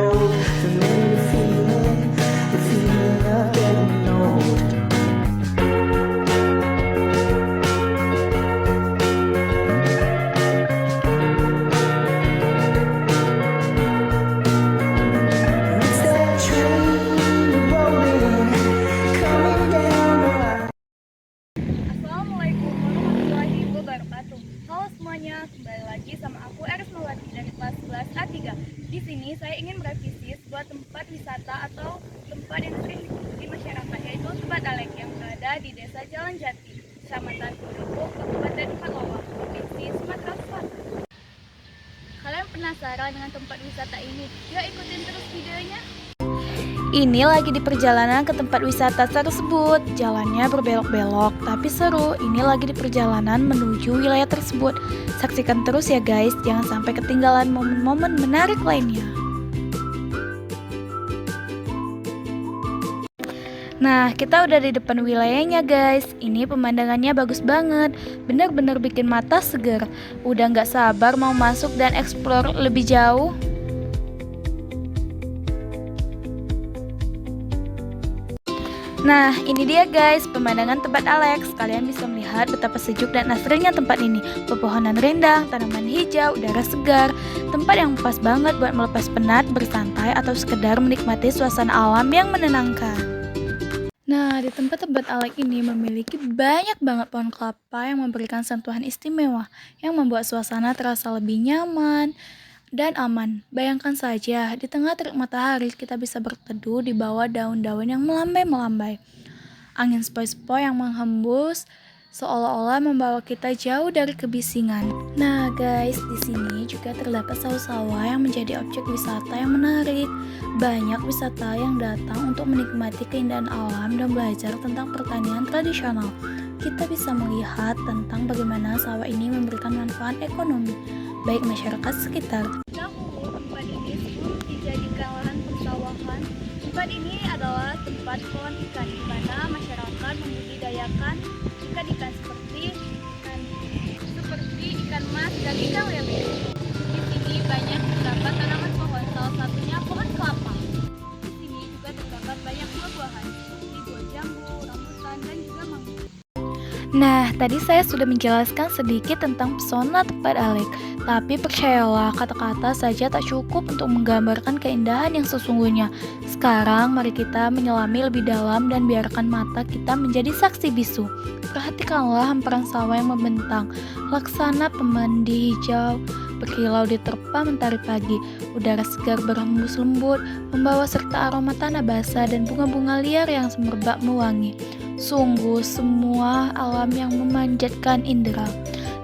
know, familiar feeling, the feeling of getting old. It's that train rolling, coming down the line. Assalamualaikum warahmatullahi wabarakatuh. Halo semuanya, kembali lagi sama aku Eris Melati dari kelas 11 A3. Di sini saya ingin merevisi sebuah tempat wisata atau tempat yang sering dikunjungi di masyarakat, yaitu Tempat Alek yang berada di Desa Jalan Jati, Kecamatan Kuruko, Kabupaten Palawa, Provinsi Sumatera Selatan. Kalian penasaran dengan tempat wisata ini? Yuk ikutin terus videonya. Ini lagi di perjalanan ke tempat wisata tersebut. Jalannya berbelok-belok, tapi seru. Ini lagi di perjalanan menuju wilayah tersebut. Saksikan terus ya guys, jangan sampai ketinggalan momen-momen menarik lainnya. Nah, kita udah di depan wilayahnya guys. Ini pemandangannya bagus banget, bener-bener bikin mata seger. Udah gak sabar mau masuk dan explore lebih jauh. Nah, ini dia guys, pemandangan Tempat Alex. Kalian bisa melihat betapa sejuk dan asrinya tempat ini. Pepohonan rindang, tanaman hijau, udara segar. Tempat yang pas banget buat melepas penat, bersantai, atau sekedar menikmati suasana alam yang menenangkan. Nah, di tempat-tempat Alex ini memiliki banyak banget pohon kelapa yang memberikan sentuhan istimewa, yang membuat suasana terasa lebih nyaman dan aman. Bayangkan saja, di tengah terik matahari kita bisa berteduh di bawah daun-daun yang melambai-melambai. Angin sepoi-sepoi yang menghembus seolah-olah membawa kita jauh dari kebisingan. Nah guys, di sini juga terdapat sawah-sawah yang menjadi objek wisata yang menarik. Banyak wisata yang datang untuk menikmati keindahan alam dan belajar tentang pertanian tradisional. Kita bisa melihat tentang bagaimana sawah ini memberikan manfaat ekonomi baik masyarakat sekitar. Dahulu tempat ini sebelum dijadikan lahan persawahan, tempat ini adalah tempat kolam ikan di mana masyarakat membudidayakan ikan-ikan seperti ikan mas dan ikan lele. Di sini banyak terdapat tanaman pohon, salah satunya pohon kelapa. Di sini juga terdapat banyak buah-buahan seperti buah jambu, rambutan, dan juga mangga. Nah, tadi saya sudah menjelaskan sedikit tentang pesona Tempat Alex. Tapi percayalah, kata-kata saja tak cukup untuk menggambarkan keindahan yang sesungguhnya. Sekarang mari kita menyelami lebih dalam dan biarkan mata kita menjadi saksi bisu. Perhatikanlah hamparan sawah yang membentang, laksana pemandi hijau berkilau diterpa mentari pagi. Udara segar berhembus lembut, membawa serta aroma tanah basah dan bunga-bunga liar yang semerbak mewangi. Sungguh semua alam yang memanjatkan indera.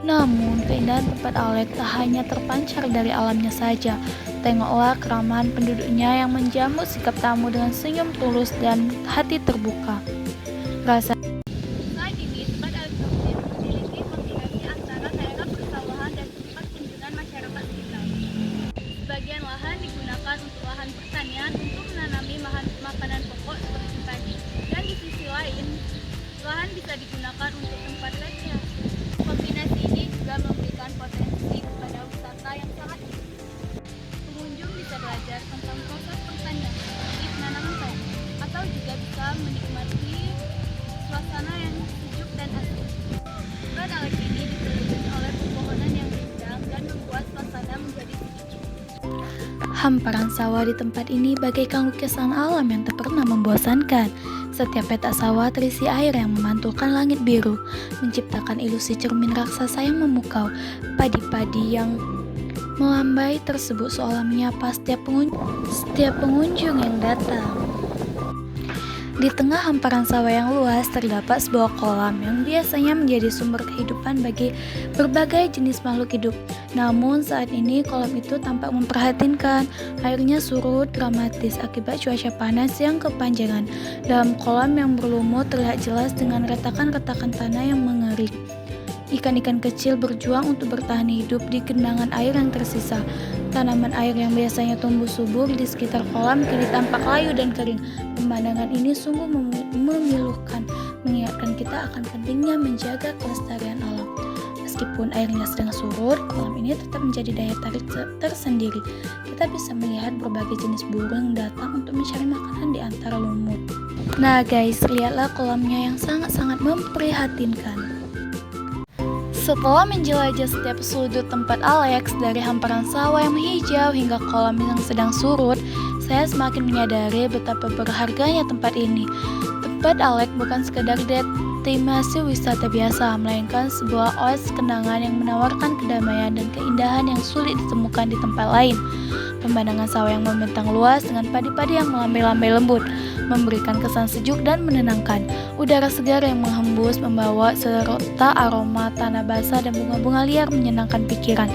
Namun keindahan Tempat Alex tak hanya terpancar dari alamnya saja. Tengoklah keramahan penduduknya yang menjamu sikap tamu dengan senyum tulus dan hati terbuka. Rasa selain ini, Tempat Alex memiliki kombinasi antara daerah persawahan dan tempat kunjungan masyarakat sekitar. Sebagian lahan digunakan untuk lahan pertanian untuk menanami makanan pokok seperti padi. Dan di sisi lain, lahan bisa digunakan untuk tempat rekreasi. Kombinasi ini juga memberikan potensi kepada wisata yang sangat tinggi. Pengunjung bisa belajar tentang proses pertanian seperti penanaman sayur, atau juga bisa menikmati suasana yang sejuk dan asri. Tempat Alex ini dikelilingi oleh pepohonan yang rindang dan membuat suasana menjadi sejuk. Hamparan sawah di tempat ini bagaikan lukisan alam yang tak pernah membosankan. Setiap petak sawah terisi air yang memantulkan langit biru, menciptakan ilusi cermin raksasa yang memukau. Padi-padi yang melambai tersebut seolah menyapa setiap pengunjung yang datang. Di tengah hamparan sawah yang luas terdapat sebuah kolam yang biasanya menjadi sumber kehidupan bagi berbagai jenis makhluk hidup. Namun saat ini kolam itu tampak memprihatinkan. Airnya surut dramatis akibat cuaca panas yang kepanjangan. Dalam kolam yang berlumut terlihat jelas dengan retakan-retakan tanah yang mengering. Ikan-ikan kecil berjuang untuk bertahan hidup di genangan air yang tersisa. Tanaman air yang biasanya tumbuh subur di sekitar kolam kini tampak layu dan kering. Pemandangan ini sungguh memilukan, mengingatkan kita akan pentingnya menjaga kelestarian alam. Meskipun airnya sedang surut, kolam ini tetap menjadi daya tarik tersendiri. Kita bisa melihat berbagai jenis burung yang datang untuk mencari makanan di antara lumut. Nah guys, lihatlah kolamnya yang sangat-sangat memprihatinkan. Setelah menjelajah setiap sudut tempat Alex, dari hamparan sawah yang menghijau hingga kolam yang sedang surut, saya semakin menyadari betapa berharganya tempat ini. Tempat Alex bukan sekedar destinasi wisata biasa, melainkan sebuah oasis kenangan yang menawarkan kedamaian dan keindahan yang sulit ditemukan di tempat lain. Pemandangan sawah yang membentang luas dengan padi-padi yang melambai-lambai lembut memberikan kesan sejuk dan menenangkan. Udara segar yang menghembus membawa serta aroma tanah basah dan bunga-bunga liar menyenangkan pikiran.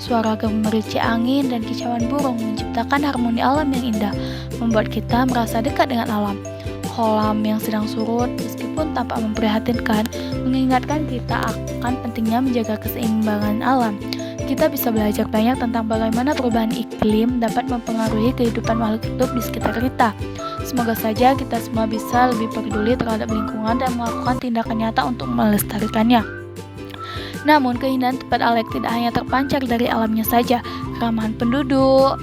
Suara gemericik angin dan kicauan burung menciptakan harmoni alam yang indah, membuat kita merasa dekat dengan alam. Kolam yang sedang surut, meskipun tampak memprihatinkan, mengingatkan kita akan pentingnya menjaga keseimbangan alam. Kita bisa belajar banyak tentang bagaimana perubahan iklim dapat mempengaruhi kehidupan makhluk hidup di sekitar kita. Semoga saja kita semua bisa lebih peduli terhadap lingkungan dan melakukan tindakan nyata untuk melestarikannya. Namun, keindahan tempat Alex tidak hanya terpancar dari alamnya saja. Keramahan penduduk.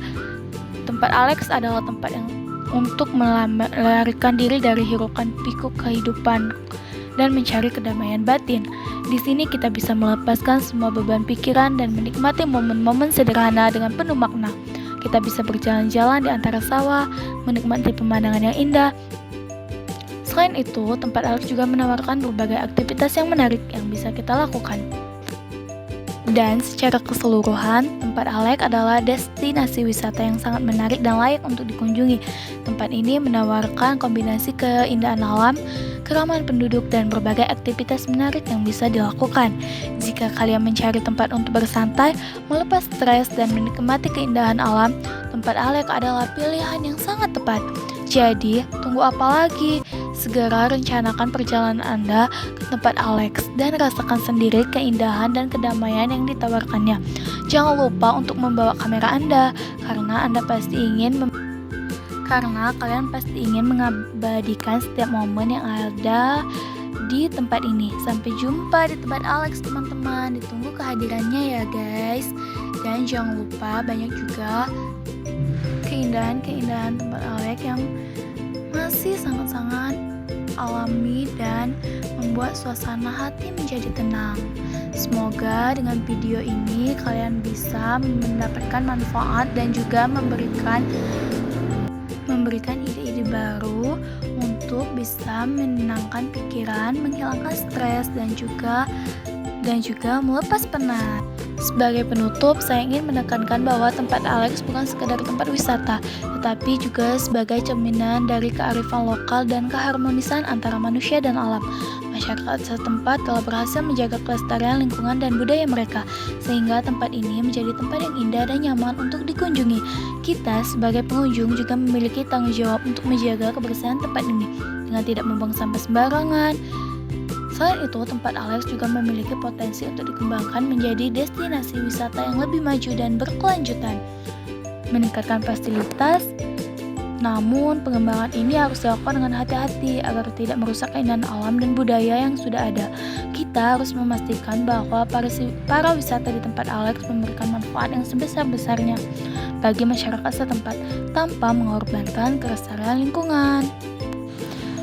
Tempat Alex adalah tempat yang untuk melarikan diri dari hirukan pikuk kehidupan dan mencari kedamaian batin. Di sini kita bisa melepaskan semua beban pikiran dan menikmati momen-momen sederhana dengan penuh makna. Kita bisa berjalan-jalan di antara sawah, menikmati pemandangan yang indah. Selain itu, tempat Alex juga menawarkan berbagai aktivitas yang menarik yang bisa kita lakukan. Dan secara keseluruhan, tempat Alex adalah destinasi wisata yang sangat menarik dan layak untuk dikunjungi. Tempat ini menawarkan kombinasi keindahan alam, keramahan penduduk, dan berbagai aktivitas menarik yang bisa dilakukan. Jika kalian mencari tempat untuk bersantai, melepas stres, dan menikmati keindahan alam, tempat Alex adalah pilihan yang sangat tepat. Jadi, tunggu apa lagi? Segera rencanakan perjalanan Anda ke tempat Alex dan rasakan sendiri keindahan dan kedamaian yang ditawarkannya. Jangan lupa untuk membawa kamera Anda, karena kalian pasti ingin mengabadikan setiap momen yang ada di tempat ini. Sampai jumpa di tempat Alex teman-teman. Ditunggu kehadirannya ya guys. Dan jangan lupa banyak juga keindahan tempat Alex yang masih sangat-sangat alami dan membuat suasana hati menjadi tenang. Semoga dengan video ini kalian bisa mendapatkan manfaat dan juga memberikan ide-ide baru untuk bisa menenangkan pikiran, menghilangkan stres dan juga melepas penat. Sebagai penutup, saya ingin menekankan bahwa tempat Alex bukan sekedar tempat wisata, tetapi juga sebagai cerminan dari kearifan lokal dan keharmonisan antara manusia dan alam. Masyarakat setempat telah berhasil menjaga kelestarian lingkungan dan budaya mereka, sehingga tempat ini menjadi tempat yang indah dan nyaman untuk dikunjungi. Kita sebagai pengunjung juga memiliki tanggung jawab untuk menjaga kebersihan tempat ini dengan tidak membuang sampah sembarangan. Selain itu, tempat Alex juga memiliki potensi untuk dikembangkan menjadi destinasi wisata yang lebih maju dan berkelanjutan, meningkatkan fasilitas. Namun, pengembangan ini harus dilakukan dengan hati-hati agar tidak merusak keindahan alam dan budaya yang sudah ada. Kita harus memastikan bahwa para wisata di tempat Alex memberikan manfaat yang sebesar-besarnya bagi masyarakat setempat tanpa mengorbankan kelestarian lingkungan.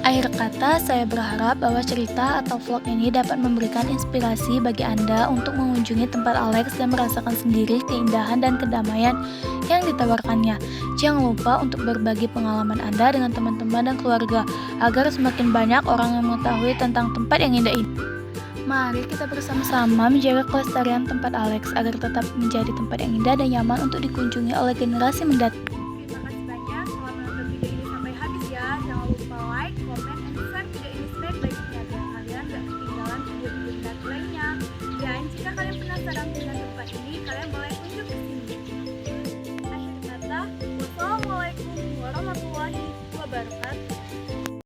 Akhir kata, saya berharap bahwa cerita atau vlog ini dapat memberikan inspirasi bagi Anda untuk mengunjungi tempat Alex dan merasakan sendiri keindahan dan kedamaian yang ditawarkannya. Jangan lupa untuk berbagi pengalaman Anda dengan teman-teman dan keluarga, agar semakin banyak orang yang mengetahui tentang tempat yang indah ini. Mari kita bersama-sama menjaga kelestarian tempat Alex agar tetap menjadi tempat yang indah dan nyaman untuk dikunjungi oleh generasi mendatang. Terima kasih banyak telah menonton video ini sampai habis ya. Jangan lupa like, comment, and share video ini sebaik-baiknya agar kalian gak ketinggalan video-video menarik lainnya. Dan jika kalian penasaran dengan tempat ini, kalian boleh kunjung ke sini. Akhir kata, wassalamualaikum warahmatullahi wabarakatuh.